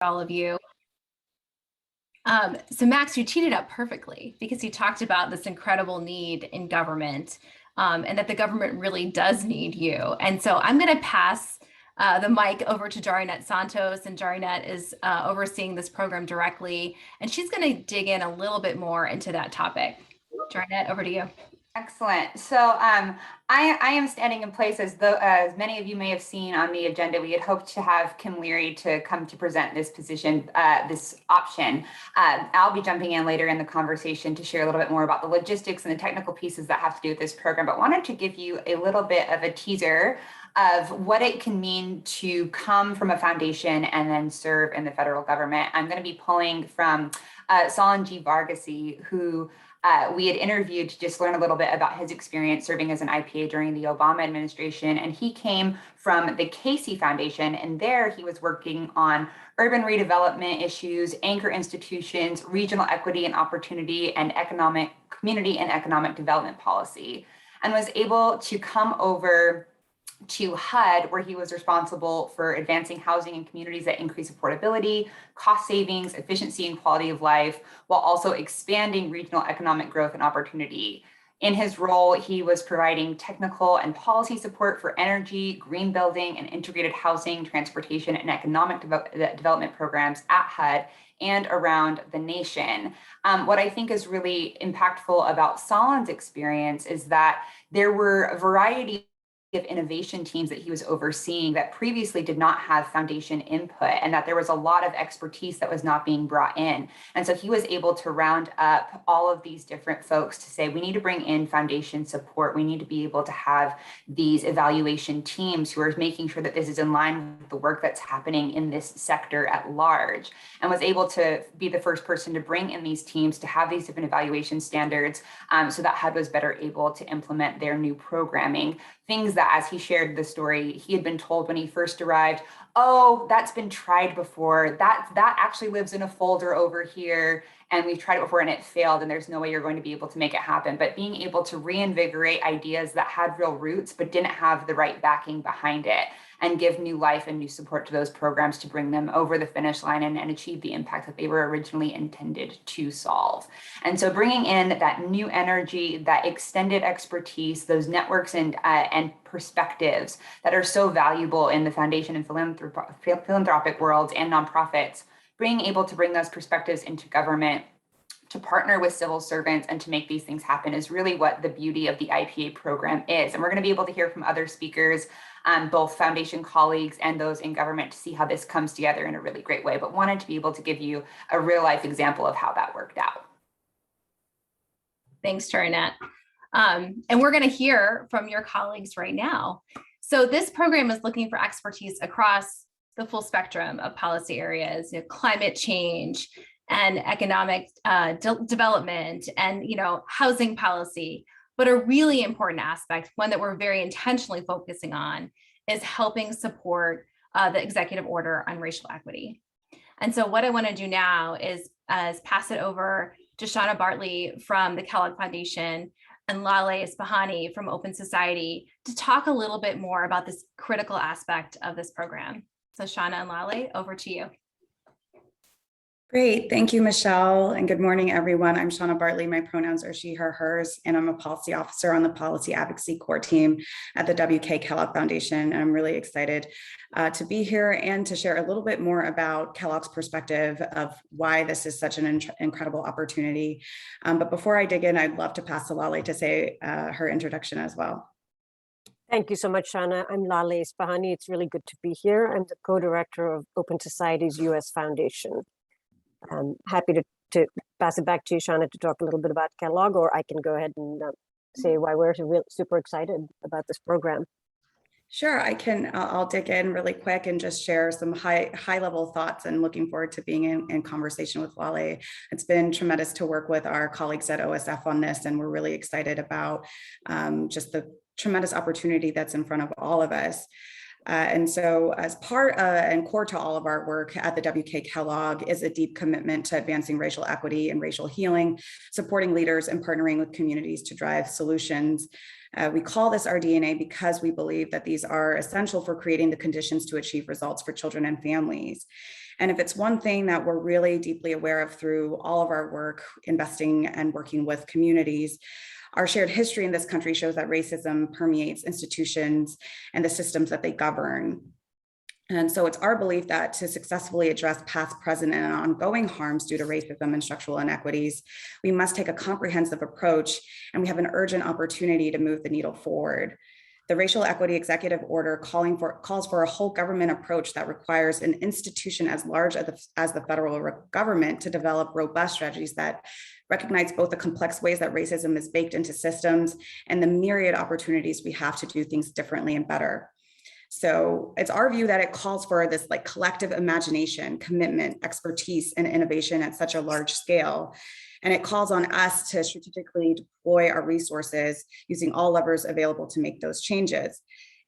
all of you. So Max, you teed it up perfectly because you talked about this incredible need in government and that the government really does need you. And so I'm going to pass the mic over to Jarinet Santos, and Jarinet is overseeing this program directly, and she's going to dig in a little bit more into that topic. Jarinet, over to you. Excellent. So I am standing in place as many of you may have seen on the agenda. We had hoped to have Kim Leary to come to present this position, this option. I'll be jumping in later in the conversation to share a little bit more about the logistics and the technical pieces that have to do with this program, but wanted to give you a little bit of a teaser of what it can mean to come from a foundation and then serve in the federal government. I'm going to be pulling from Salanji Varghese, who we had interviewed to just learn a little bit about his experience serving as an IPA during the Obama administration. And he came from the Casey Foundation, and there he was working on urban redevelopment issues, anchor institutions, regional equity and opportunity, and community and economic development policy, and was able to come over to HUD, where he was responsible for advancing housing in communities that increase affordability, cost savings, efficiency, and quality of life, while also expanding regional economic growth and opportunity. In his role, he was providing technical and policy support for energy, green building, and integrated housing, transportation, and economic development programs at HUD and around the nation. What I think is really impactful about Salan's experience is that there were a variety of innovation teams that he was overseeing that previously did not have foundation input, and that there was a lot of expertise that was not being brought in. And so he was able to round up all of these different folks to say, we need to bring in foundation support. We need to be able to have these evaluation teams who are making sure that this is in line with the work that's happening in this sector at large, and was able to be the first person to bring in these teams to have these different evaluation standards so that HUD was better able to implement their new programming. Things that, as he shared the story, he had been told when he first arrived, oh, that's been tried before. That actually lives in a folder over here, and we've tried it before and it failed, and there's no way you're going to be able to make it happen. But being able to reinvigorate ideas that had real roots but didn't have the right backing behind it, and give new life and new support to those programs to bring them over the finish line and achieve the impact that they were originally intended to solve. And so bringing in that new energy, that extended expertise, those networks and perspectives that are so valuable in the foundation and philanthropic worlds and nonprofits, being able to bring those perspectives into government, to partner with civil servants and to make these things happen is really what the beauty of the IPA program is. And we're going to be able to hear from other speakers, both foundation colleagues and those in government, to see how this comes together in a really great way, but wanted to be able to give you a real life example of how that worked out. Thanks, Jarinet. And we're going to hear from your colleagues right now. So this program is looking for expertise across the full spectrum of policy areas, climate change and economic development and housing policy. But a really important aspect, one that we're very intentionally focusing on, is helping support the executive order on racial equity. And so what I want to do now is pass it over to Shauna Bartley from the Kellogg Foundation and Lale Isfahani from Open Society to talk a little bit more about this critical aspect of this program. So Shauna and Lale, over to you. Great. Thank you, Michelle. And good morning, everyone. I'm Shauna Bartley. My pronouns are she, her, hers, and I'm a policy officer on the Policy Advocacy Core team at the WK Kellogg Foundation. And I'm really excited to be here and to share a little bit more about Kellogg's perspective of why this is such an incredible opportunity. But before I dig in, I'd love to pass to Lale to say her introduction as well. Thank you so much, Shauna. I'm Lale Isfahani. It's really good to be here. I'm the co-director of Open Society's U.S. Foundation. I'm happy to pass it back to you, Shauna, to talk a little bit about Kellogg, or I can go ahead and say why we're super excited about this program. Sure, I'll dig in really quick and just share some high level thoughts, and looking forward to being in conversation with Lale. It's been tremendous to work with our colleagues at OSF on this, and we're really excited about just the tremendous opportunity that's in front of all of us. And so as part and core to all of our work at the WK Kellogg is a deep commitment to advancing racial equity and racial healing, supporting leaders and partnering with communities to drive solutions. We call this our DNA because we believe that these are essential for creating the conditions to achieve results for children and families. And if it's one thing that we're really deeply aware of through all of our work, investing and working with communities, our shared history in this country shows that racism permeates institutions and the systems that they govern. And so it's our belief that to successfully address past, present, and ongoing harms due to racism and structural inequities, we must take a comprehensive approach, and we have an urgent opportunity to move the needle forward. The Racial Equity Executive Order calls for a whole government approach that requires an institution as large as the federal government to develop robust strategies that recognize both the complex ways that racism is baked into systems and the myriad opportunities we have to do things differently and better. So it's our view that it calls for this like collective imagination, commitment, expertise, and innovation at such a large scale. And it calls on us to strategically deploy our resources using all levers available to make those changes.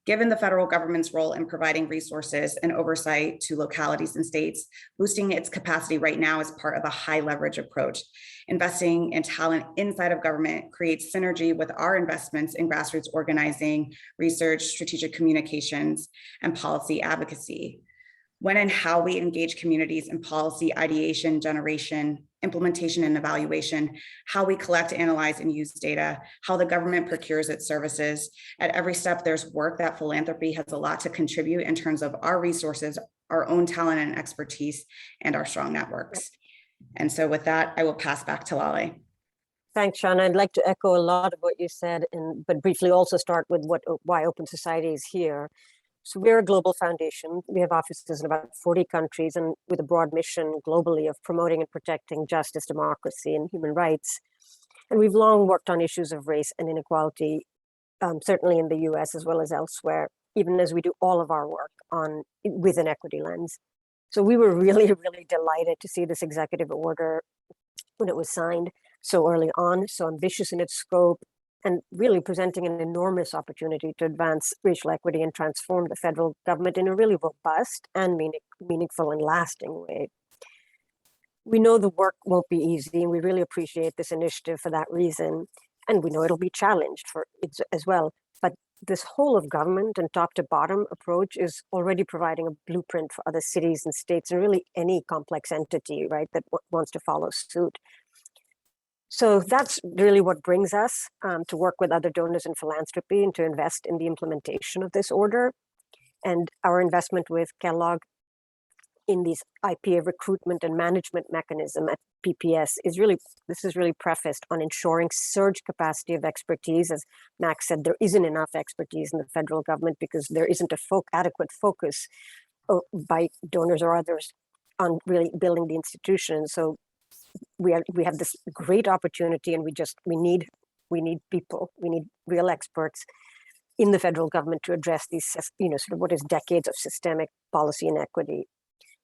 Given the federal government's role in providing resources and oversight to localities and states, boosting its capacity right now is part of a high leverage approach. Investing in talent inside of government creates synergy with our investments in grassroots organizing, research, strategic communications, and policy advocacy. When and how we engage communities in policy ideation, generation, implementation, and evaluation, how we collect, analyze, and use data, how the government procures its services. At every step, there's work that philanthropy has a lot to contribute in terms of our resources, our own talent and expertise, and our strong networks. And so with that, I will pass back to Lale. Thanks, Shauna. I'd like to echo a lot of what you said, but briefly also start with why Open Society is here. So we're a global foundation. We have offices in about 40 countries and with a broad mission globally of promoting and protecting justice, democracy, and human rights. And we've long worked on issues of race and inequality, certainly in the US as well as elsewhere, even as we do all of our work with an equity lens. So we were really, really delighted to see this executive order when it was signed so early on, so ambitious in its scope, and really presenting an enormous opportunity to advance racial equity and transform the federal government in a really robust and meaningful and lasting way. We know the work won't be easy, and we really appreciate this initiative for that reason. And we know it'll be challenged for it as well. But this whole of government and top to bottom approach is already providing a blueprint for other cities and states and really any complex entity, right, that wants to follow suit. So that's really what brings us to work with other donors in philanthropy and to invest in the implementation of this order. And our investment with Kellogg in these IPA recruitment and management mechanism at PPS is really prefaced on ensuring surge capacity of expertise. As Max said, there isn't enough expertise in the federal government because there isn't a adequate focus by donors or others on really building the institution. So we have this great opportunity, and we need people, we need real experts in the federal government to address these, sort of what is decades of systemic policy inequity.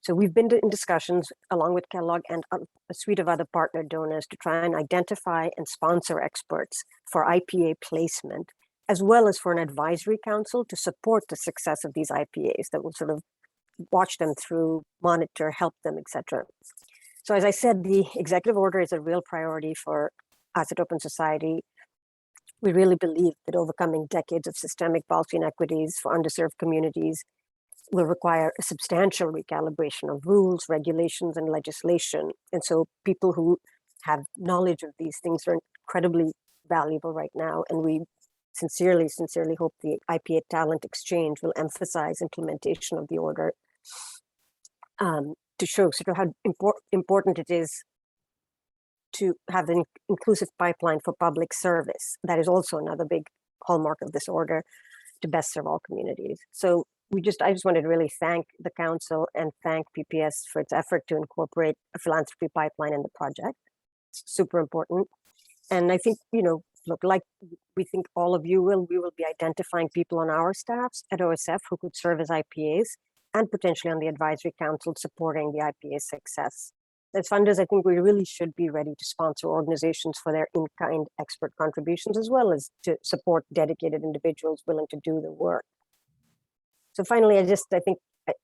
So we've been in discussions along with Kellogg and a suite of other partner donors to try and identify and sponsor experts for IPA placement, as well as for an advisory council to support the success of these IPAs that will sort of watch them through, monitor, help them, etc. So as I said, the executive order is a real priority for us at Open Society. We really believe that overcoming decades of systemic policy inequities for underserved communities will require a substantial recalibration of rules, regulations, and legislation. And so people who have knowledge of these things are incredibly valuable right now. And we sincerely hope the IPA Talent Exchange will emphasize implementation of the order to show sort of how important it is to have an inclusive pipeline for public service. That is also another big hallmark of this order to best serve all communities. So I just wanted to really thank the council and thank PPS for its effort to incorporate a philanthropy pipeline in the project. It's super important. And I think, like we think all of you we will be identifying people on our staffs at OSF who could serve as IPAs and potentially on the advisory council supporting the IPA success. As funders, I think we really should be ready to sponsor organizations for their in-kind expert contributions, as well as to support dedicated individuals willing to do the work. So finally, I think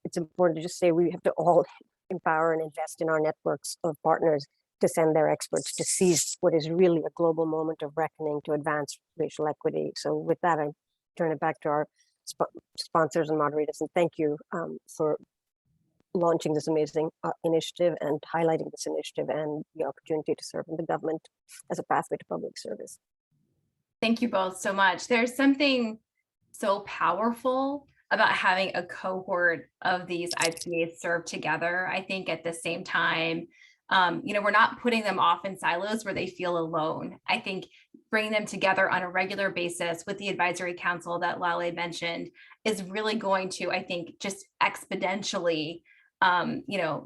it's important to just say we have to all empower and invest in our networks of partners to send their experts to seize what is really a global moment of reckoning to advance racial equity. So with that, I turn it back to our sponsors and moderators, and thank you for launching this amazing initiative and highlighting this initiative and the opportunity to serve in the government as a pathway to public service. Thank you both so much. There's something so powerful about having a cohort of these IPAs serve together. I think at the same time, we're not putting them off in silos where they feel alone. I think bringing them together on a regular basis with the advisory council that Lale mentioned is really going to, I think, just exponentially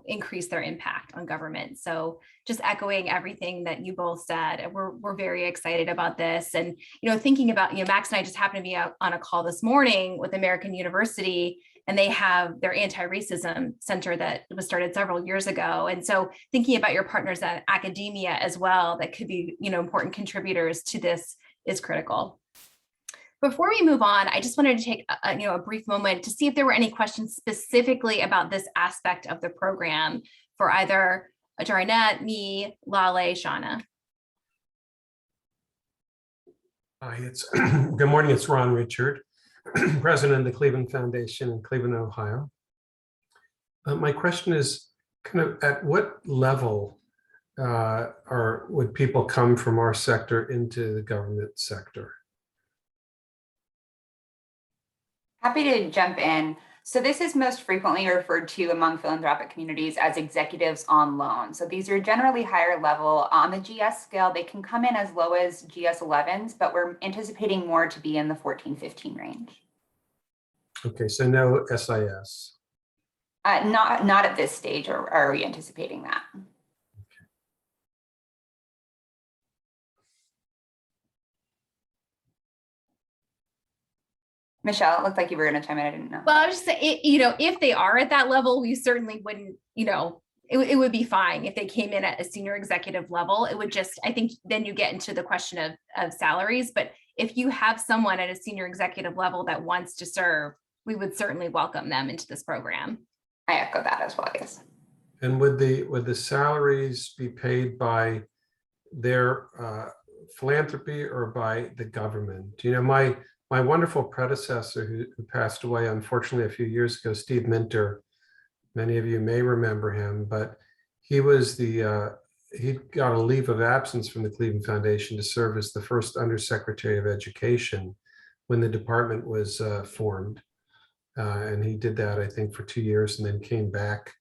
increase their impact on government. So just echoing everything that you both said, we're very excited about this. And, thinking about, Max and I just happened to be out on a call this morning with American University, and they have their anti-racism center that was started several years ago. And so thinking about your partners at academia as well, that could be, important contributors to this is critical. Before we move on, I just wanted to take a brief moment to see if there were any questions specifically about this aspect of the program for either Jarinette, me, Lale, Shauna. Hi, good morning. It's Ron Richard, president of the Cleveland Foundation in Cleveland, Ohio. My question is kind of at what level would people come from our sector into the government sector? Happy to jump in. So this is most frequently referred to among philanthropic communities as executives on loan. So these are generally higher level. On the GS scale, they can come in as low as GS 11s, but we're anticipating more to be in the 14, 15 range. Okay, so no SIS. Not at this stage, or are we anticipating that? Michelle, it looked like you were going to chime in. I didn't know. Well, I was just saying, if they are at that level, we certainly wouldn't, it would be fine if they came in at a senior executive level. It would just, I think then you get into the question of salaries. But if you have someone at a senior executive level that wants to serve, we would certainly welcome them into this program. I echo that as well, yes. And would the salaries be paid by their philanthropy or by the government? My wonderful predecessor who passed away, unfortunately, a few years ago, Steve Minter, many of you may remember him, but he was he got a leave of absence from the Cleveland Foundation to serve as the first Undersecretary of Education when the department was formed. And he did that, I think, for 2 years and then came back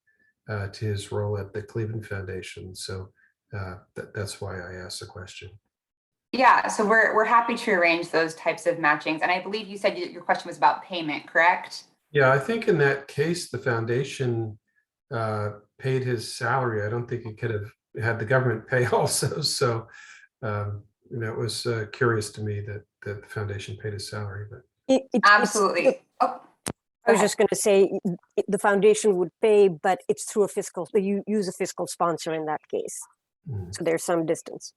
to his role at the Cleveland Foundation. So that's why I asked the question. Yeah, so we're happy to arrange those types of matchings. And I believe you said your question was about payment, correct? Yeah, I think in that case, the foundation paid his salary. I don't think he could have had the government pay also. So it was curious to me that the foundation paid his salary. But Absolutely. I was just going to say the foundation would pay, but it's through you use a fiscal sponsor in that case. So there's some distance.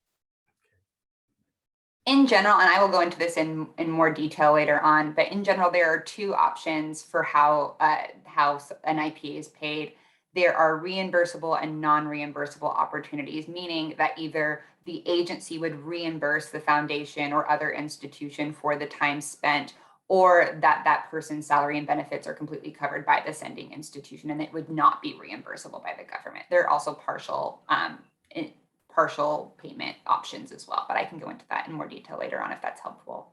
In general, and I will go into this in more detail later on, but in general, there are two options for how an IPA is paid. There are reimbursable and non-reimbursable opportunities, meaning that either the agency would reimburse the foundation or other institution for the time spent, or that person's salary and benefits are completely covered by the sending institution and it would not be reimbursable by the government. There are also partial payment options as well, but I can go into that in more detail later on if that's helpful.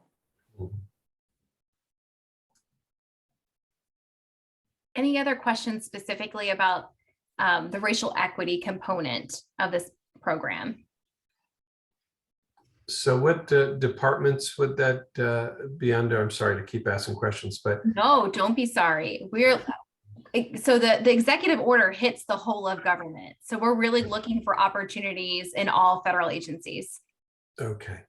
Any other questions specifically about the racial equity component of this program? So what departments would that be under? I'm sorry to keep asking questions, but no, don't be sorry. So the executive order hits the whole of government. So we're really looking for opportunities in all federal agencies. Okay.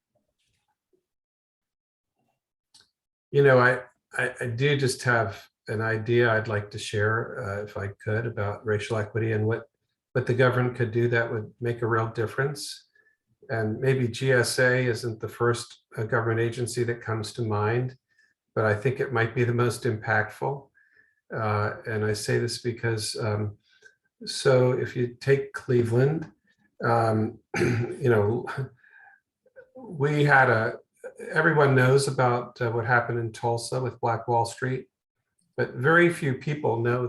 I do just have an idea I'd like to share, if I could, about racial equity and what the government could do that would make a real difference. And maybe GSA isn't the first government agency that comes to mind, but I think it might be the most impactful. And I say this because, so if you take Cleveland, we had everyone knows about what happened in Tulsa with Black Wall Street, but very few people know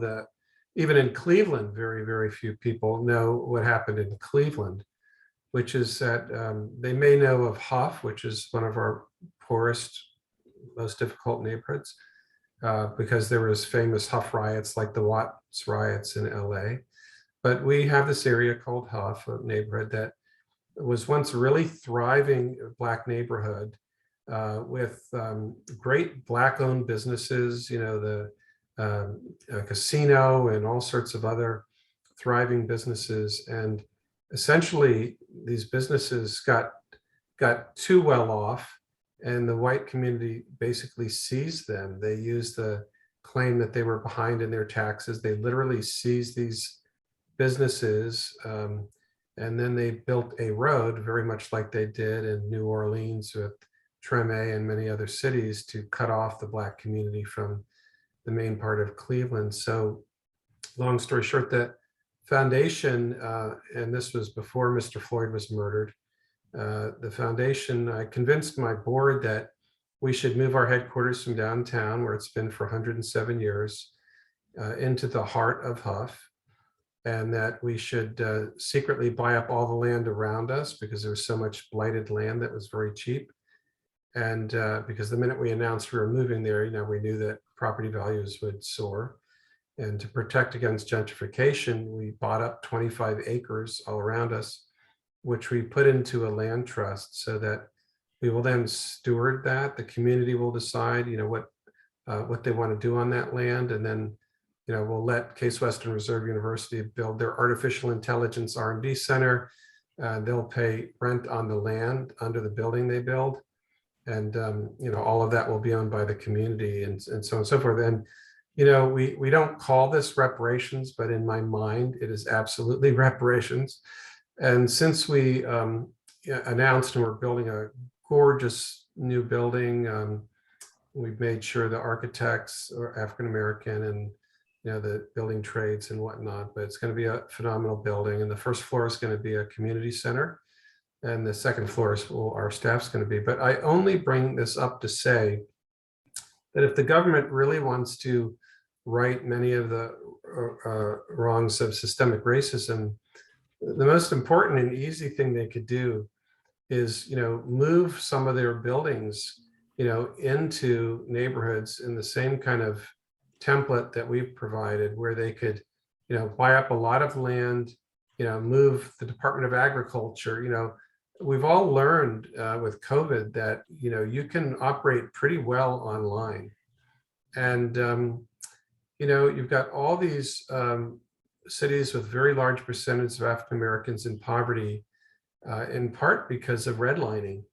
even in Cleveland, very, very few people know what happened in Cleveland, which is that they may know of Huff, which is one of our poorest, most difficult neighborhoods, because there was famous Huff riots like the Watts riots in LA. But we have this area called Huff, a neighborhood that was once a really thriving Black neighborhood with great Black-owned businesses, the casino and all sorts of other thriving businesses. And essentially, these businesses got too well off, and the white community basically seized them. They used the claim that they were behind in their taxes. They literally seized these businesses, and then they built a road, very much like they did in New Orleans with Treme and many other cities, to cut off the Black community from the main part of Cleveland. So long story short, that foundation, and this was before Mr. Floyd was murdered, the foundation, I convinced my board that we should move our headquarters from downtown, where it's been for 107 years, into the heart of Huff, and that we should secretly buy up all the land around us because there was so much blighted land that was very cheap. And because the minute we announced we were moving there, we knew that property values would soar. And to protect against gentrification, we bought up 25 acres all around us, which we put into a land trust so that we will then steward that. The community will decide, what they want to do on that land. And then, we'll let Case Western Reserve University build their artificial intelligence R&D center. They'll pay rent on the land under the building they build. And, all of that will be owned by the community and so on and so forth. And, we don't call this reparations, but in my mind, it is absolutely reparations. And since we announced and we're building a gorgeous new building, we've made sure the architects are African-American and, the building trades and whatnot, but it's going to be a phenomenal building. And the first floor is going to be a community center. And the second floor is where our staff's going to be. But I only bring this up to say that if the government really wants to right many of the wrongs of systemic racism, the most important and easy thing they could do is, move some of their buildings, into neighborhoods in the same kind of template that we've provided, where they could, buy up a lot of land, move the Department of Agriculture. We've all learned with COVID that, you can operate pretty well online. And, you've got all these cities with very large percentage of African Americans in poverty, in part because of redlining.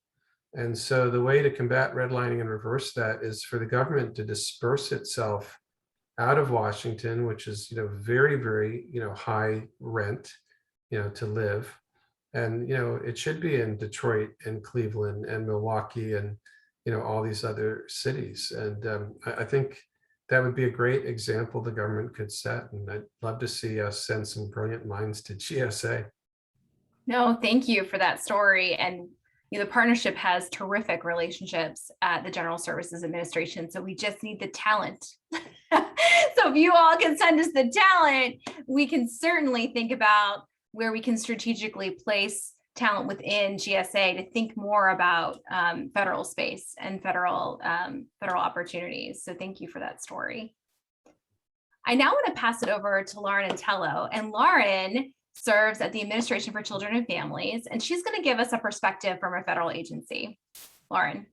And so the way to combat redlining and reverse that is for the government to disperse itself out of Washington, which is, very, very, high rent, to live. And, it should be in Detroit and Cleveland and Milwaukee and, all these other cities. And I think that would be a great example the government could set. And I'd love to see us send some brilliant minds to GSA. No, thank you for that story. And the partnership has terrific relationships at the General Services Administration. So we just need the talent. So if you all can send us the talent, we can certainly think about where we can strategically place talent within GSA to think more about federal space and federal opportunities. So thank you for that story. I now want to pass it over to Lauren Antello. And Lauren serves at the Administration for Children and Families, and she's going to give us a perspective from a federal agency. Lauren.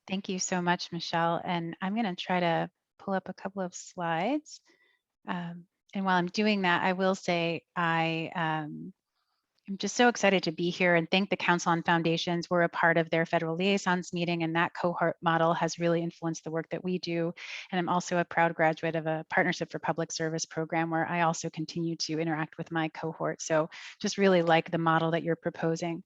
Thank you so much, Michelle. And I'm going to try to pull up a couple of slides. And while I'm doing that, I will say I'm just so excited to be here and thank the Council on Foundations. We're a part of their federal liaisons meeting, and that cohort model has really influenced the work that we do. And I'm also a proud graduate of a Partnership for Public Service program where I also continue to interact with my cohort. So just really like the model that you're proposing.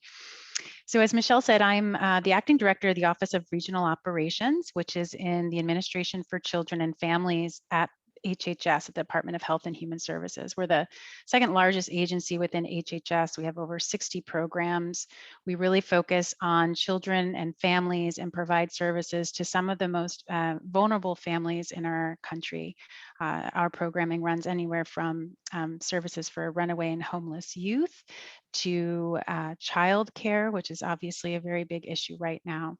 So as Michelle said, I'm the acting director of the Office of Regional Operations, which is in the Administration for Children and Families at HHS, at the Department of Health and Human Services. We're the second largest agency within HHS. We have over 60 programs. We really focus on children and families and provide services to some of the most vulnerable families in our country. Our programming runs anywhere from services for runaway and homeless youth to child care, which is obviously a very big issue right now.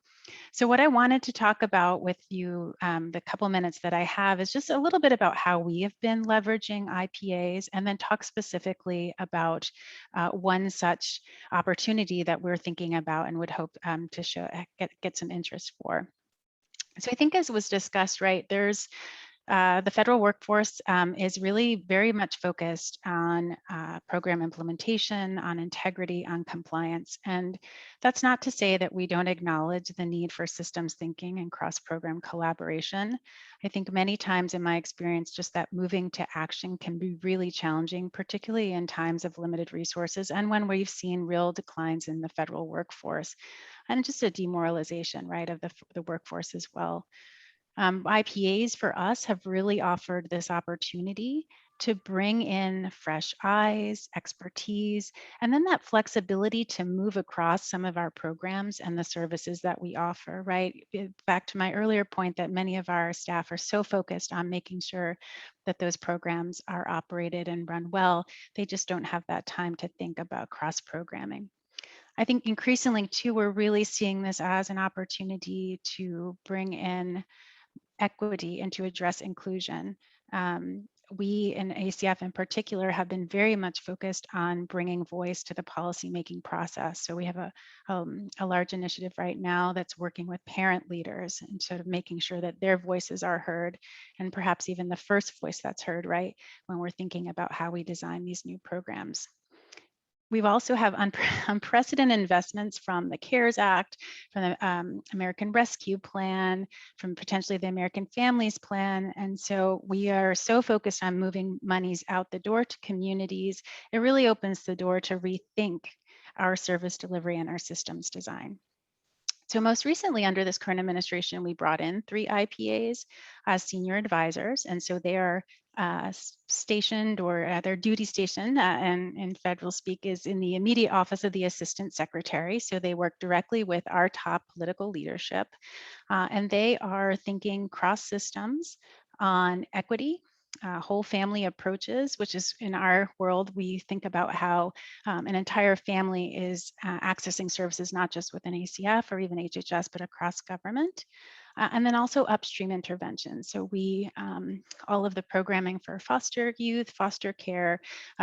So what I wanted to talk about with you, the couple minutes that I have, is just a little bit about how we have been leveraging IPAs, and then talk specifically about one such opportunity that we're thinking about and would hope to get some interest for. So I think, as was discussed, right, there's the federal workforce is really very much focused on program implementation, on integrity, on compliance. And that's not to say that we don't acknowledge the need for systems thinking and cross-program collaboration. I think many times in my experience, just that moving to action can be really challenging, particularly in times of limited resources and when we've seen real declines in the federal workforce and just a demoralization, right, of the workforce as well. IPAs for us have really offered this opportunity to bring in fresh eyes, expertise, and then that flexibility to move across some of our programs and the services that we offer, right? Back to my earlier point that many of our staff are so focused on making sure that those programs are operated and run well, they just don't have that time to think about cross-programming. I think increasingly too, we're really seeing this as an opportunity to bring in equity and to address inclusion. We in ACF in particular have been very much focused on bringing voice to the policymaking process. So we have a large initiative right now that's working with parent leaders and sort of making sure that their voices are heard, and perhaps even the first voice that's heard, right, when we're thinking about how we design these new programs. We've also have unprecedented investments from the CARES Act, from the American Rescue Plan, from potentially the American Families Plan. And so we are so focused on moving monies out the door to communities. It really opens the door to rethink our service delivery and our systems design. So most recently under this current administration, we brought in 3 IPAs as senior advisors. And so they are stationed, or their duty station and in federal speak is in the immediate office of the Assistant Secretary. So they work directly with our top political leadership. And they are thinking cross systems on equity, whole family approaches, which is in our world, we think about how an entire family is accessing services, not just within ACF or even HHS, but across government. And then also upstream interventions. So we, all of the programming for foster youth, foster care,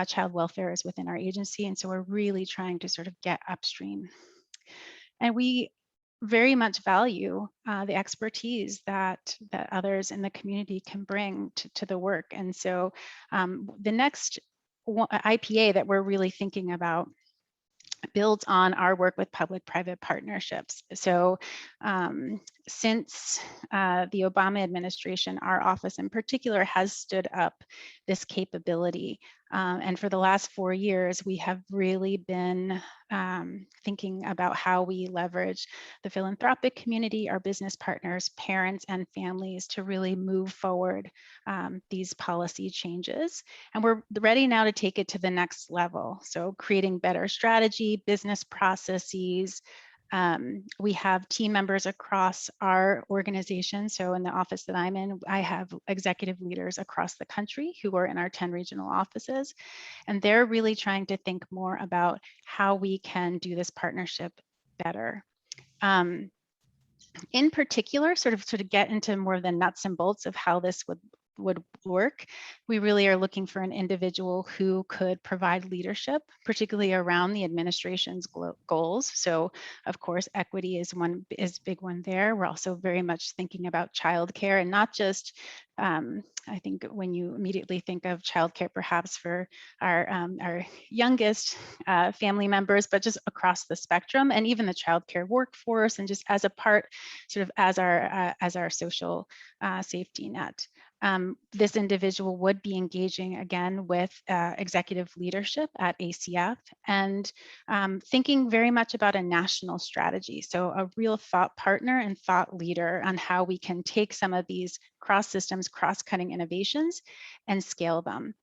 child welfare is within our agency. And so we're really trying to sort of get upstream. And we very much value the expertise that others in the community can bring to the work. And so the next IPA that we're really thinking about builds on our work with public-private partnerships. So since the Obama administration, our office in particular has stood up this capability. And for the last 4 years, we have really been thinking about how we leverage the philanthropic community, our business partners, parents, and families to really move forward these policy changes. And we're ready now to take it to the next level. So creating better strategy, business processes. We have team members across our organization. So in the office that I'm in, I have executive leaders across the country who are in our 10 regional offices. And they're really trying to think more about how we can do this partnership better. In particular, sort of get into more of the nuts and bolts of how this would work, we really are looking for an individual who could provide leadership, particularly around the administration's goals. So of course, equity is big one there. We're also very much thinking about childcare, and not just, I think when you immediately think of childcare, perhaps for our youngest family members, but just across the spectrum, and even the childcare workforce, and just as a part, sort of as our social safety net. This individual would be engaging again with executive leadership at ACF and thinking very much about a national strategy. So a real thought partner and thought leader on how we can take some of these cross systems, cross-cutting innovations and scale them.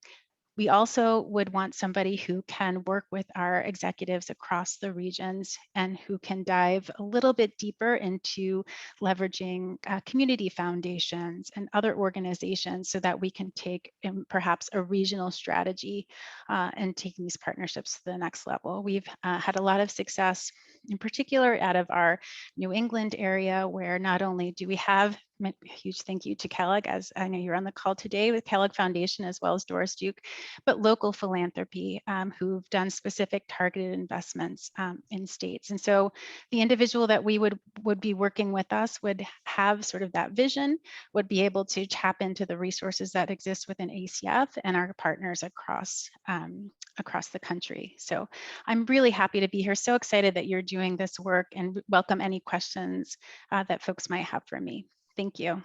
We also would want somebody who can work with our executives across the regions and who can dive a little bit deeper into leveraging community foundations and other organizations so that we can take perhaps a regional strategy and taking these partnerships to the next level. We've had a lot of success, in particular out of our New England area, where not only do we have a huge thank you to Kellogg, as I know you're on the call today with Kellogg Foundation, as well as Doris Duke, but local philanthropy who've done specific targeted investments in states. And so the individual that we would be working with us would have sort of that vision, would be able to tap into the resources that exist within ACF and our partners across the country. So I'm really happy to be here. So excited that you're doing this work, and welcome any questions that folks might have for me. Thank you.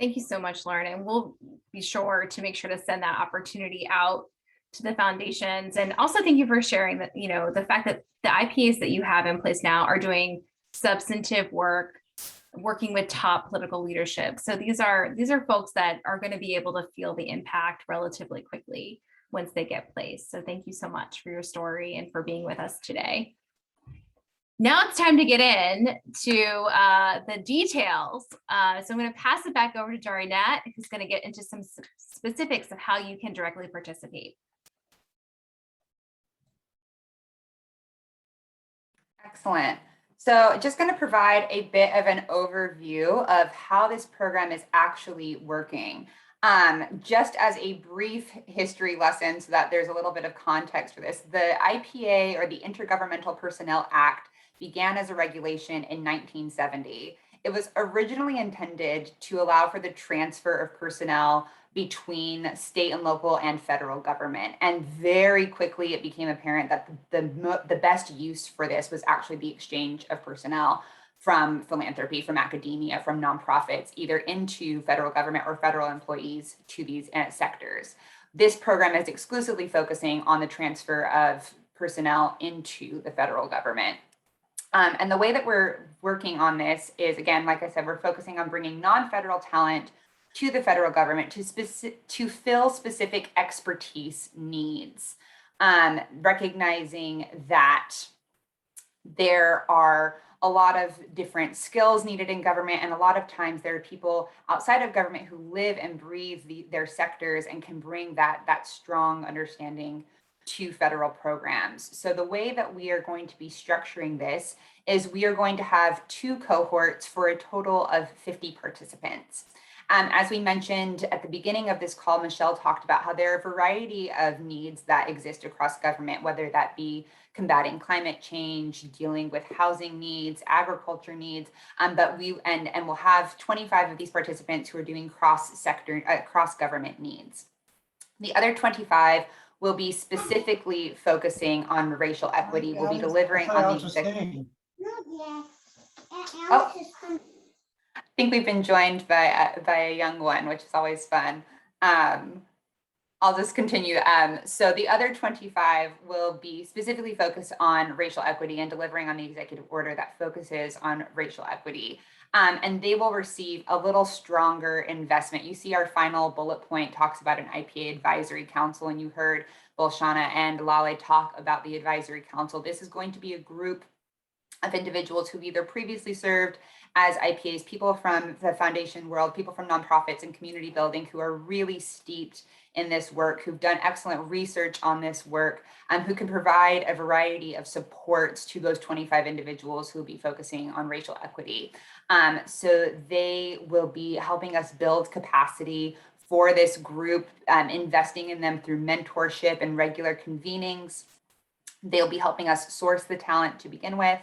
Thank you so much, Lauren. And we'll be sure to make sure to send that opportunity out to the foundations. And also thank you for sharing that, you know, the fact that the IPAs that you have in place now are doing substantive work, working with top political leadership. So these are folks that are going to be able to feel the impact relatively quickly once they get placed. So thank you so much for your story and for being with us today. Now it's time to get in to the details. So I'm going to pass it back over to Jarinette, who's going to get into some specifics of how you can directly participate. Excellent. So just going to provide a bit of an overview of how this program is actually working. Just as a brief history lesson so that there's a little bit of context for this, the IPA, or the Intergovernmental Personnel Act, began as a regulation in 1970. It was originally intended to allow for the transfer of personnel between state and local and federal government. And very quickly it became apparent that the best use for this was actually the exchange of personnel from philanthropy, from academia, from nonprofits, either into federal government or federal employees to these sectors. This program is exclusively focusing on the transfer of personnel into the federal government. And the way that we're working on this is, again, like I said, we're focusing on bringing non-federal talent to the federal government to fill specific expertise needs, recognizing that there are a lot of different skills needed in government, and a lot of times there are people outside of government who live and breathe their sectors and can bring that strong understanding to federal programs. So the way that we are going to be structuring this is we are going to have 2 cohorts for a total of 50 participants. As we mentioned at the beginning of this call, Michelle talked about how there are a variety of needs that exist across government, whether that be combating climate change, dealing with housing needs, agriculture needs, but we'll have 25 of these participants who are doing cross-government needs. The other 25 will be specifically focusing on racial equity. We'll be delivering on the I think we've been joined by a young one, which is always fun. I'll just continue. So the other 25 will be specifically focused on racial equity and delivering on the executive order that focuses on racial equity. And they will receive a little stronger investment. You see our final bullet point talks about an IPA advisory council, and you heard both Shauna and Lale talk about the advisory council. This is going to be a group of individuals who've either previously served as IPAs, people from the foundation world, people from nonprofits and community building who are really steeped in this work, who've done excellent research on this work, who can provide a variety of supports to those 25 individuals who will be focusing on racial equity. So they will be helping us build capacity for this group, investing in them through mentorship and regular convenings. They'll be helping us source the talent to begin with.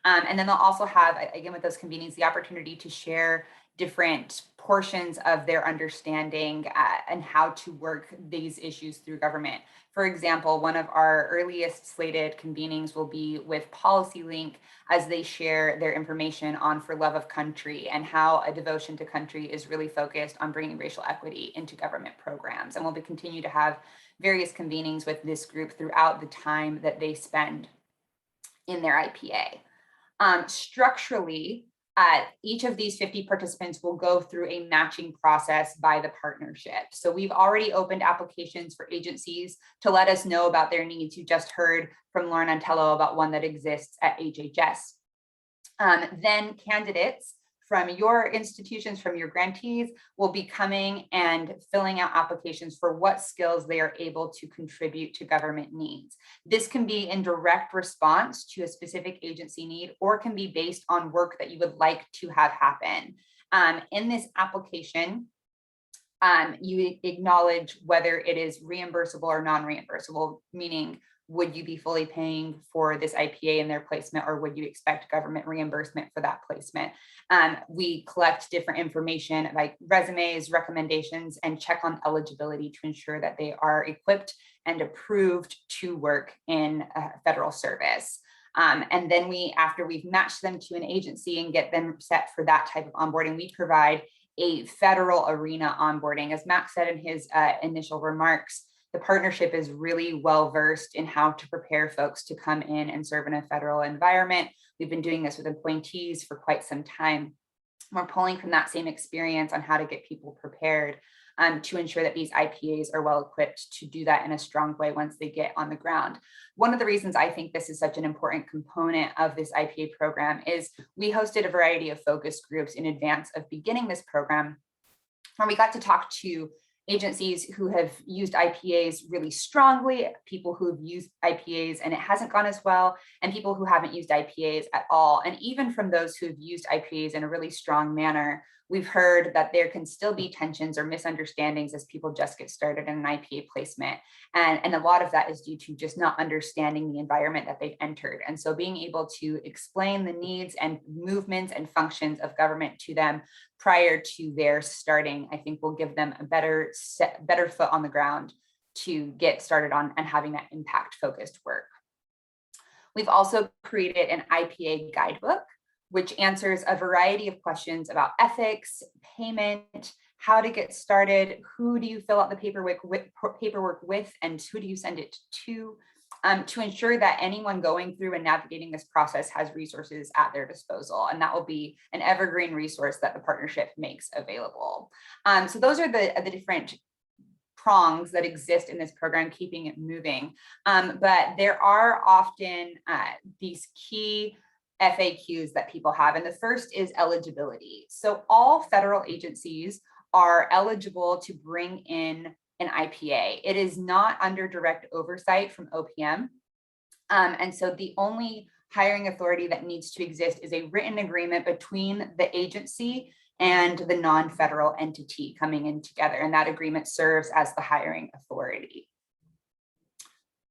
And then they'll also have, again, with those convenings, the opportunity to share different portions of their understanding and how to work these issues through government. For example, one of our earliest slated convenings will be with Policy Link as they share their information on For Love of Country and how a devotion to country is really focused on bringing racial equity into government programs. And we'll continue to have various convenings with this group throughout the time that they spend in their IPA. Structurally, each of these 50 participants will go through a matching process by the partnership. So we've already opened applications for agencies to let us know about their needs. You just heard from Lauren Antello about one that exists at HHS. Then candidates from your institutions, from your grantees, will be coming and filling out applications for what skills they are able to contribute to government needs. This can be in direct response to a specific agency need, or can be based on work that you would like to have happen. In this application, you acknowledge whether it is reimbursable or non-reimbursable, meaning would you be fully paying for this IPA in their placement, or would you expect government reimbursement for that placement? We collect different information like resumes, recommendations, and check on eligibility to ensure that they are equipped and approved to work in federal service. And then after we've matched them to an agency and get them set for that type of onboarding, we provide a federal arena onboarding. As Max said in his initial remarks, the partnership is really well versed in how to prepare folks to come in and serve in a federal environment. We've been doing this with appointees for quite some time. We're pulling from that same experience on how to get people prepared to ensure that these IPAs are well equipped to do that in a strong way once they get on the ground. One of the reasons I think this is such an important component of this IPA program is we hosted a variety of focus groups in advance of beginning this program, where we got to talk to agencies who have used IPAs really strongly, people who have used IPAs and it hasn't gone as well, and people who haven't used IPAs at all. And even from those who have used IPAs in a really strong manner, we've heard that there can still be tensions or misunderstandings as people just get started in an IPA placement. And a lot of that is due to just not understanding the environment that they've entered. And so being able to explain the needs and movements and functions of government to them prior to their starting, I think will give them a better foot on the ground to get started on and having that impact focused work. We've also created an IPA Guidebook, which answers a variety of questions about ethics, payment, how to get started, who do you fill out the paperwork with, and who do you send it to ensure that anyone going through and navigating this process has resources at their disposal. And that will be an evergreen resource that the partnership makes available. So those are the different prongs that exist in this program, keeping it moving. But there are often these key FAQs that people have. And the first is eligibility. So all federal agencies are eligible to bring in an IPA. It is not under direct oversight from OPM. And so the only hiring authority that needs to exist is a written agreement between the agency and the non-federal entity coming in together. And that agreement serves as the hiring authority.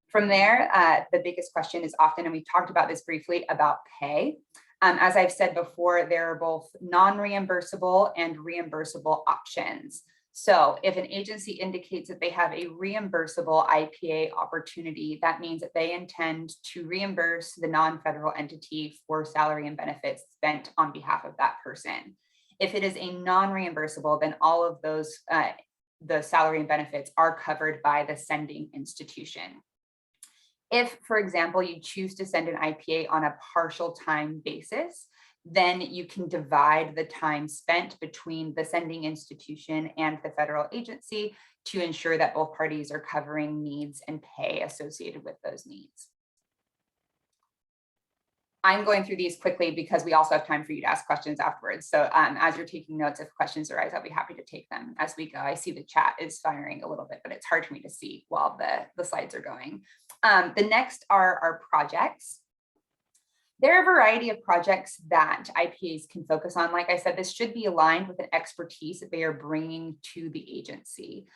From there, the biggest question is often, and we talked about this briefly, about pay. As I've said before, there are both non-reimbursable and reimbursable options. So if an agency indicates that they have a reimbursable IPA opportunity, that means that they intend to reimburse the non-federal entity for salary and benefits spent on behalf of that person. If it is a non-reimbursable, then all of those, the salary and benefits are covered by the sending institution. If, for example, you choose to send an IPA on a partial time basis, then you can divide the time spent between the sending institution and the federal agency to ensure that both parties are covering needs and pay associated with those needs. I'm going through these quickly because we also have time for you to ask questions afterwards. So as you're taking notes, if questions arise, I'll be happy to take them as we go. I see the chat is firing a little bit, but it's hard for me to see while the slides are going. The next are our projects. There are a variety of projects that IPAs can focus on. Like I said, this should be aligned with an expertise that they are bringing to the agency.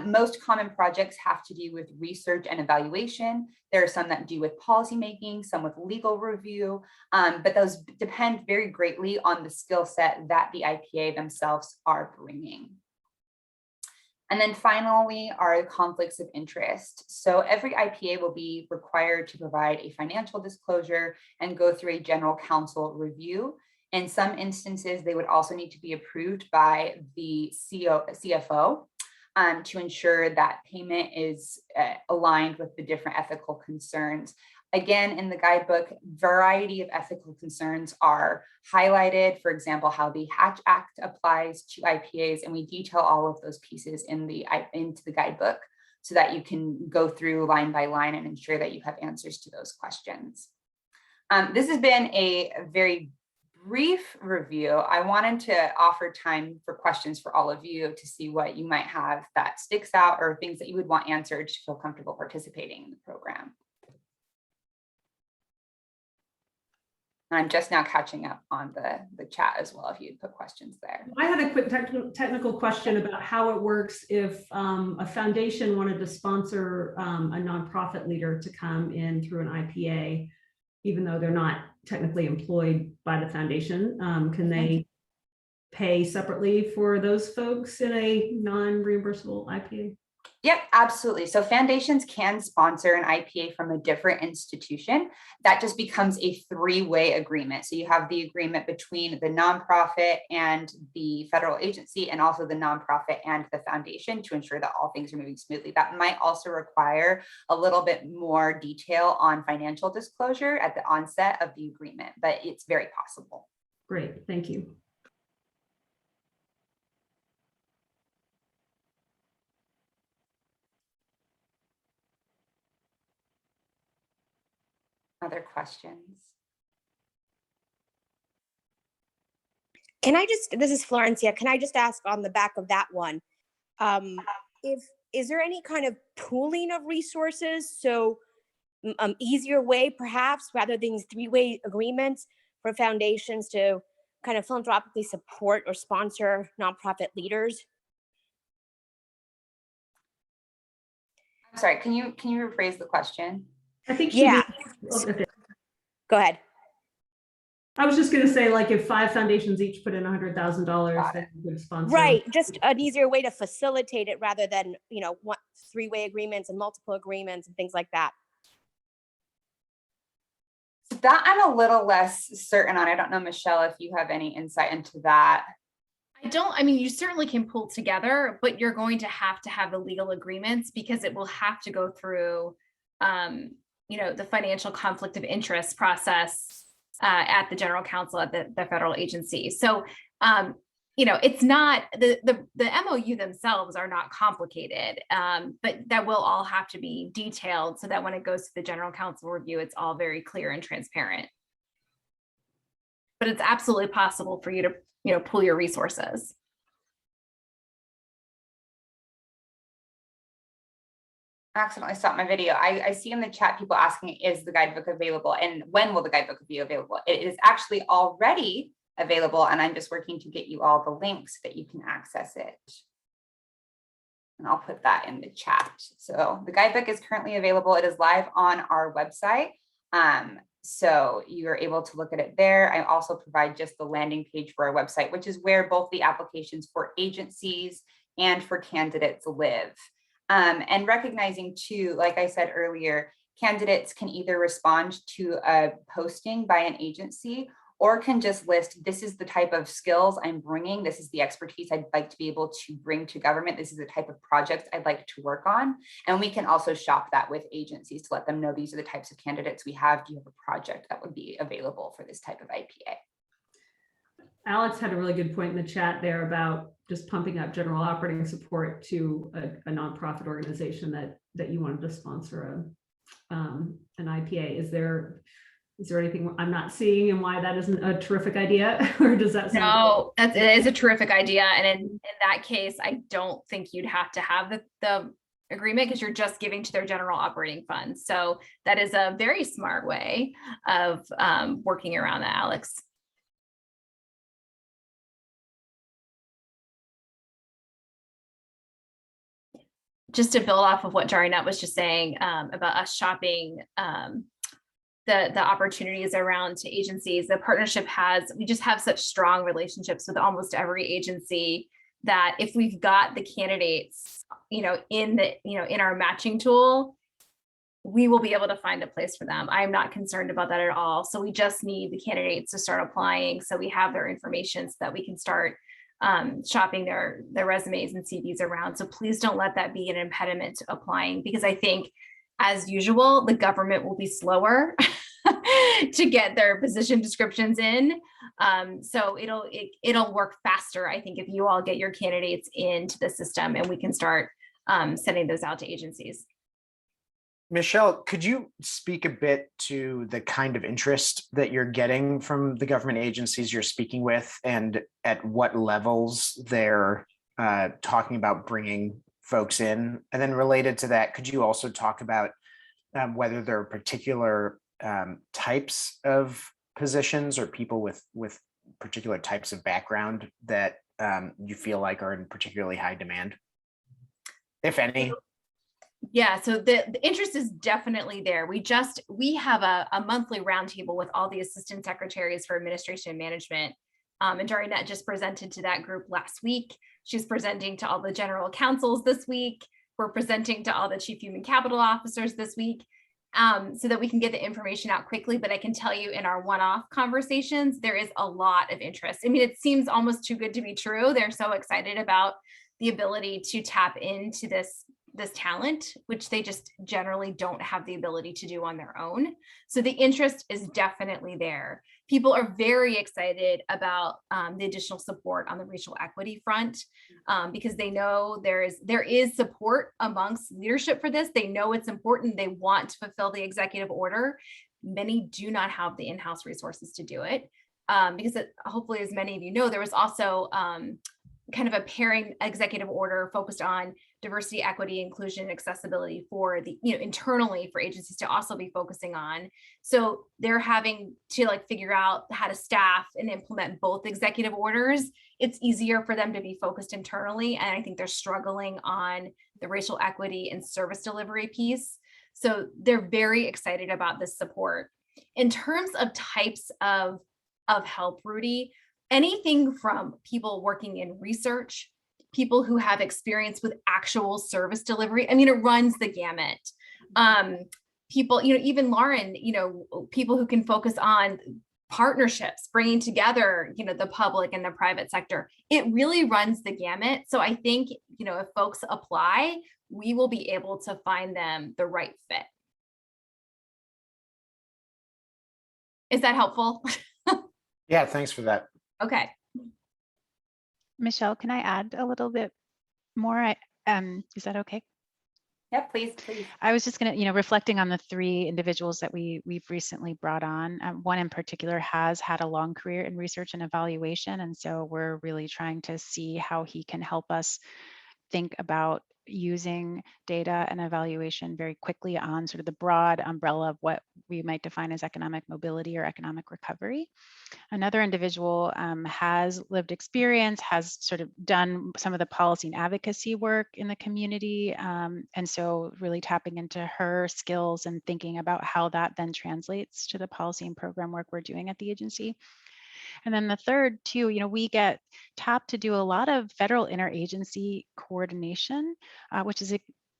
Most common projects have to do with research and evaluation. There are some that do with policymaking, some with legal review, but those depend very greatly on the skill set that the IPA themselves are bringing. And then finally are conflicts of interest. So every IPA will be required to provide a financial disclosure and go through a general counsel review. In some instances, they would also need to be approved by the CFO to ensure that payment is aligned with the different ethical concerns. Again, in the guidebook, variety of ethical concerns are highlighted. For example, how the Hatch Act applies to IPAs, and we detail all of those pieces into the guidebook so that you can go through line by line and ensure that you have answers to those questions. This has been a very brief review. I wanted to offer time for questions for all of you to see what you might have that sticks out or things that you would want answered to feel comfortable participating in the program. I'm just now catching up on the chat as well, if you'd put questions there. I had a quick technical question about how it works if a foundation wanted to sponsor a nonprofit leader to come in through an IPA, even though they're not technically employed by the foundation. Can they pay separately for those folks in a non-reimbursable IPA? Yep, absolutely. So foundations can sponsor an IPA from a different institution. That just becomes a three-way agreement. So you have the agreement between the nonprofit and the federal agency, and also the nonprofit and the foundation, to ensure that all things are moving smoothly. That might also require a little bit more detail on financial disclosure at the onset of the agreement, but it's very possible. Great, thank you. Other questions? Can I just, this is Florencia, can I just ask on the back of that one, is there any kind of pooling of resources? So easier way perhaps, rather than these three-way agreements for foundations to kind of philanthropically support or sponsor nonprofit leaders? I'm sorry, can you rephrase the question? I think she Yeah. okay. Go ahead. I was just going to say, like, if 5 foundations each put in $100,000, then you could sponsor. Right, just an easier way to facilitate it rather than, you know, three-way agreements and multiple agreements and things like that. That I'm a little less certain on. I don't know, Michelle, if you have any insight into that. I mean, you certainly can pull together, but you're going to have the legal agreements, because it will have to go through, you know, the financial conflict of interest process at the general counsel at the federal agency. So, you know, it's not, the MOU themselves are not complicated, but that will all have to be detailed so that when it goes to the general counsel review, it's all very clear and transparent. But it's absolutely possible for you to, you know, pool your resources. I accidentally stopped my video. I see in the chat people asking, is the guidebook available and when will the guidebook be available? It is actually already available, and I'm just working to get you all the links so that you can access it. And I'll put that in the chat. So the guidebook is currently available. It is live on our website. So you are able to look at it there. I also provide just the landing page for our website, which is where both the applications for agencies and for candidates live. And recognizing too, like I said earlier, candidates can either respond to a posting by an agency, or can just list, this is the type of skills I'm bringing, this is the expertise I'd like to be able to bring to government, this is the type of projects I'd like to work on. And we can also shop that with agencies to let them know these are the types of candidates we have. Do you have a project that would be available for this type of IPA? Alex had a really good point in the chat there about just pumping up general operating support to a nonprofit organization that you wanted to sponsor an IPA. Is there anything I'm not seeing and why that isn't a terrific idea? Or does that sound— No, it is a terrific idea. And in that case, I don't think you'd have to have the agreement, because you're just giving to their general operating fund. So that is a very smart way of working around that, Alex. Just to build off of what Jarinette was just saying about us shopping the opportunities around to agencies, the partnership we just have such strong relationships with almost every agency that if we've got the candidates, you know, in our matching tool, we will be able to find a place for them. I'm not concerned about that at all. So we just need the candidates to start applying, so we have their information so that we can start shopping their resumes and CVs around. So please don't let that be an impediment to applying, because I think as usual, the government will be slower to get their position descriptions in. So it'll work faster, I think, if you all get your candidates into the system and we can start sending those out to agencies. Michelle, could you speak a bit to the kind of interest that you're getting from the government agencies you're speaking with, and at what levels they're talking about bringing folks in? And then related to that, could you also talk about whether there are particular types of positions or people with particular types of background that you feel like are in particularly high demand, if any? Yeah, so the interest is definitely there. We have a monthly roundtable with all the assistant secretaries for administration and management. And Darinette just presented to that group last week. She's presenting to all the general counsels this week. We're presenting to all the chief human capital officers this week, so that we can get the information out quickly. But I can tell you, in our one-off conversations, there is a lot of interest. I mean, it seems almost too good to be true. They're so excited about the ability to tap into this talent, which they just generally don't have the ability to do on their own. So the interest is definitely there. People are very excited about the additional support on the racial equity front, because they know there is support amongst leadership for this. They know it's important. They want to fulfill the executive order. Many do not have the in-house resources to do it, because hopefully, as many of you know, there was also kind of a pairing executive order focused on diversity, equity, inclusion, and accessibility for the, internally for agencies to also be focusing on. So they're having to figure out how to staff and implement both executive orders. It's easier for them to be focused internally. And I think they're struggling on the racial equity and service delivery piece. So they're very excited about this support. In terms of types of help, Rudy, anything from people working in research, people who have experience with actual service delivery. I mean, it runs the gamut. People, even Lauren, people who can focus on partnerships, bringing together, the public and the private sector. It really runs the gamut. So I think, if folks apply, we will be able to find them the right fit. Is that helpful? Yeah, thanks for that. Okay. Michelle, can I add a little bit more? Is that okay? Yeah, please. I was just going to, reflecting on the 3 individuals that we've recently brought on. One in particular has had a long career in research and evaluation, and so we're really trying to see how he can help us think about using data and evaluation very quickly on sort of the broad umbrella of what we might define as economic mobility or economic recovery. Another individual has lived experience, has sort of done some of the policy and advocacy work in the community. And so really tapping into her skills and thinking about how that then translates to the policy and program work we're doing at the agency. And then the third too, we get tapped to do a lot of federal interagency coordination, which is,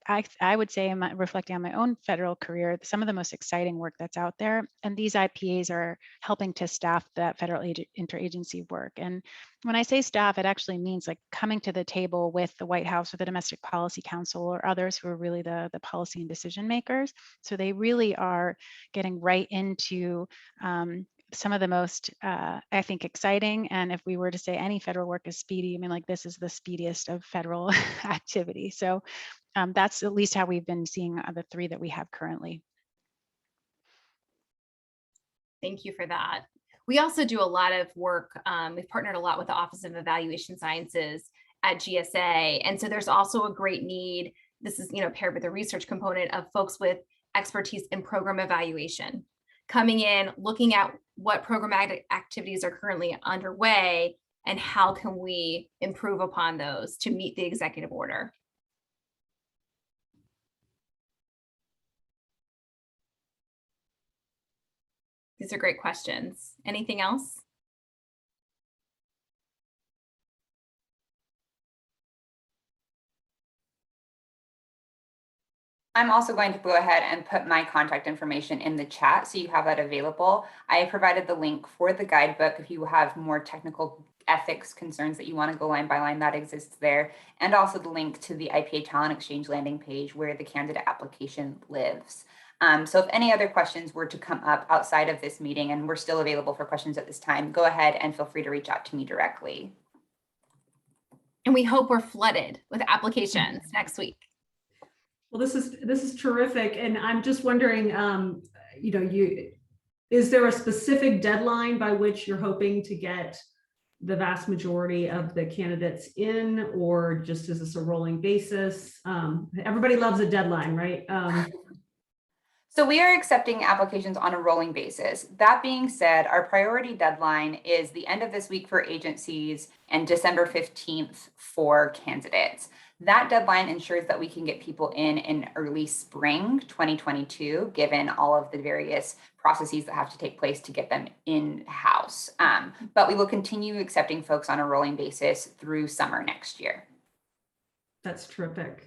I would say, reflecting on my own federal career, some of the most exciting work that's out there. And these IPAs are helping to staff that federal interagency work. And when I say staff, it actually means coming to the table with the White House or the Domestic Policy Council or others who are really the policy and decision makers. So they really are getting right into some of the most, I think, exciting. And if we were to say any federal work is speedy, this is the speediest of federal activity. So that's at least how we've been seeing the 3 that we have currently. Thank you for that. We also do a lot of work. We've partnered a lot with the Office of Evaluation Sciences at GSA. And so there's also a great need. This is, paired with the research component of folks with expertise in program evaluation, coming in, looking at what programmatic activities are currently underway and how can we improve upon those to meet the executive order. These are great questions. Anything else? I'm also going to go ahead and put my contact information in the chat so you have that available. I provided the link for the guidebook if you have more technical ethics concerns that you want to go line by line, that exists there. And also the link to the IPA Talent Exchange landing page where the candidate application lives. So if any other questions were to come up outside of this meeting, and we're still available for questions at this time, go ahead and feel free to reach out to me directly. And we hope we're flooded with applications next week. Well, this is terrific. And I'm just wondering, is there a specific deadline by which you're hoping to get the vast majority of the candidates in, or just is this a rolling basis? Everybody loves a deadline, right? So we are accepting applications on a rolling basis. That being said, our priority deadline is the end of this week for agencies and December 15th for candidates. That deadline ensures that we can get people in early spring 2022, given all of the various processes that have to take place to get them in-house. But we will continue accepting folks on a rolling basis through summer next year. That's terrific.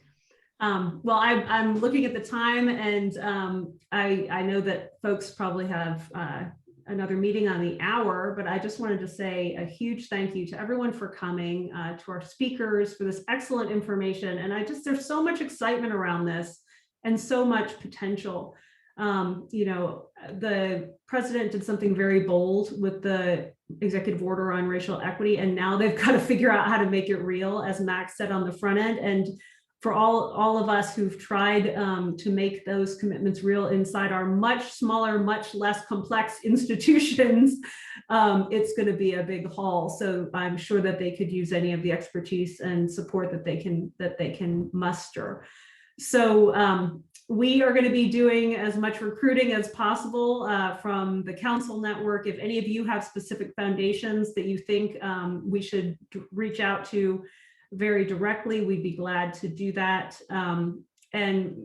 Well, I'm looking at the time, and I know that folks probably have another meeting on the hour, but I just wanted to say a huge thank you to everyone for coming, to our speakers for this excellent information. And there's so much excitement around this and so much potential. The president did something very bold with the executive order on racial equity, and now they've got to figure out how to make it real, as Max said on the front end. And for all of us who've tried to make those commitments real inside our much smaller, much less complex institutions, it's going to be a big haul. So I'm sure that they could use any of the expertise and support that they can muster. So we are going to be doing as much recruiting as possible from the council network. If any of you have specific foundations that you think we should reach out to very directly, we'd be glad to do that. And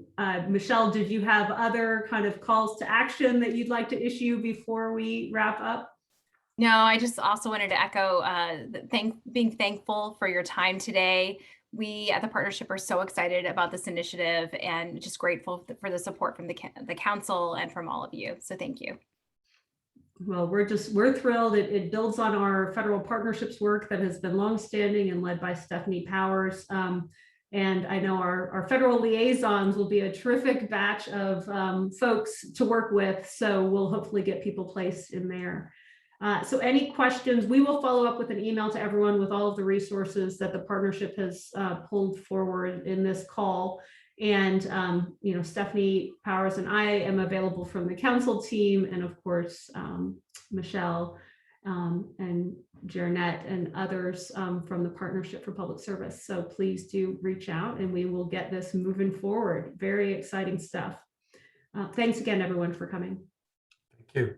Michelle, did you have other kind of calls to action that you'd like to issue before we wrap up? No, I just also wanted to echo being thankful for your time today. We at the partnership are so excited about this initiative and just grateful for the support from the council and from all of you. So thank you. Well, we're thrilled. It builds on our federal partnerships work that has been longstanding and led by Stephanie Powers. And I know our federal liaisons will be a terrific batch of folks to work with. So we'll hopefully get people placed in there. So any questions, we will follow up with an email to everyone with all of the resources that the partnership has pulled forward in this call. And, Stephanie Powers and I am available from the council team, and of course, Michelle and Janet and others from the Partnership for Public Service. So please do reach out and we will get this moving forward. Very exciting stuff. Thanks again, everyone, for coming. Thank you.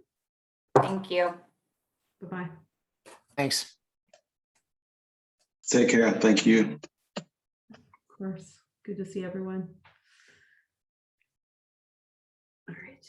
Thank you. Bye-bye. Thanks. Take care. Thank you. Of course. Good to see everyone. All right.